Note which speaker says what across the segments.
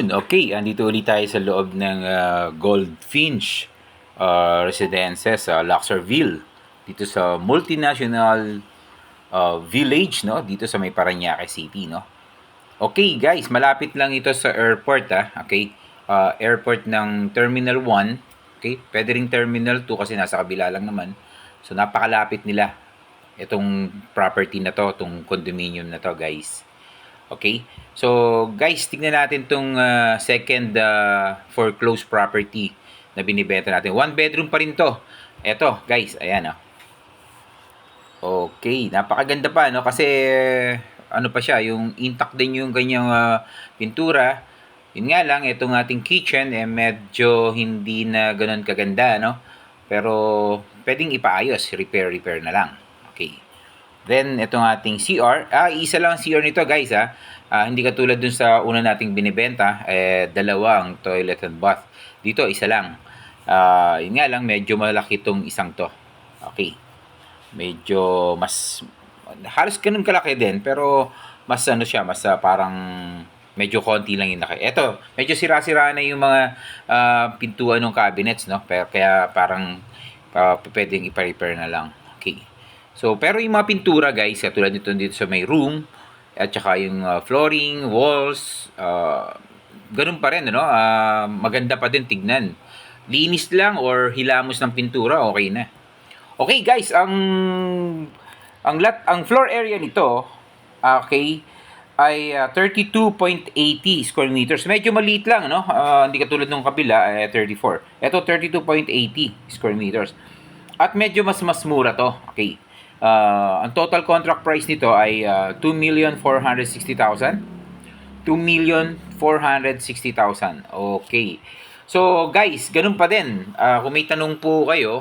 Speaker 1: afternoon. Okay, andito ulit tayo sa loob ng Goldfinch Residences sa Luxorville. Dito sa multinational village, no? Dito sa may Parañaque City, no? Okay, guys, malapit lang ito sa airport, Okay? Airport ng Terminal 1. Okay? Pwede ring Terminal 2 kasi nasa kabila lang naman. So, napakalapit nila itong property na to, itong condominium na to, guys. Okay? So, guys, tignan natin tong second foreclosed property na binibenta natin. One bedroom pa rin to. Eto, guys, ayan, oh. Okay, napakaganda pa, no? Kasi, ano pa siya, yung intact din yung kanyang pintura. Yun nga lang, itong ating kitchen, medyo hindi na ganun kaganda, no? Pero, pwedeng ipaayos, repair na lang. Okay. Then, itong ating CR. Isa lang ang CR nito, guys, hindi katulad dun sa una nating binibenta, dalawang toilet and bath. Dito, isa lang. Yun nga lang, medyo malaki itong isang to. Okay. Medyo mas, halos ganun kalaki din, pero mas ano siya, mas parang medyo konti lang yung laki. Ito, medyo sira-sira na yung mga pintuan ng cabinets, no? Pero, kaya parang pwedeng ipa-repair na lang. Okay. So, pero yung mga pintura, guys, katulad nito dito sa may room, at saka yung flooring, walls, ganun pa rin, ano? Maganda pa din tignan. Linis lang or hilamos ng pintura, okay na. Okay, guys, ang floor area nito, okay, ay 32.80 square meters. Medyo maliit lang, no? Hindi katulad ng kabila, 34. Ito 32.80 square meters. At medyo mas mura to. Okay. Ang total contract price nito ay 2,460,000. 2,460,000. Okay. So, guys, ganun pa din. Kung may tanong po kayo,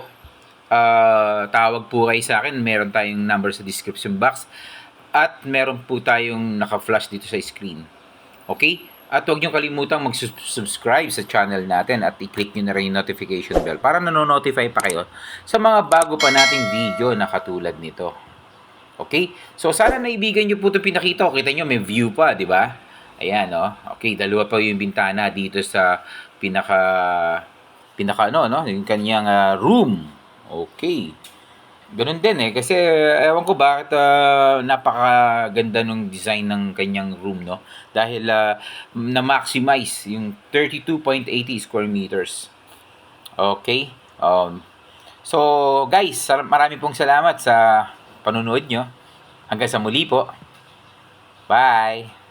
Speaker 1: tawag po kayo sa akin. Meron tayong number sa description box. At meron po tayong naka-flash dito sa screen. Okay? At huwag nyo kalimutang mag-subscribe sa channel natin at i-click nyo na rin yung notification bell para nanonotify pa kayo sa mga bago pa nating video na katulad nito. Okay? So, sana naibigan nyo po ito pinakita ko. Kita nyo, may view pa, di ba? Ayan, no? Okay, dalawa pa yung bintana dito sa pinaka ano, no? Yung kanyang room. Okay. Ganun din kasi ewan ko bakit napakaganda ng design ng kanyang room, no? Dahil na-maximize yung 32.80 square meters. Okay? So, guys, marami pong salamat sa panunood nyo. Hanggang sa muli po. Bye!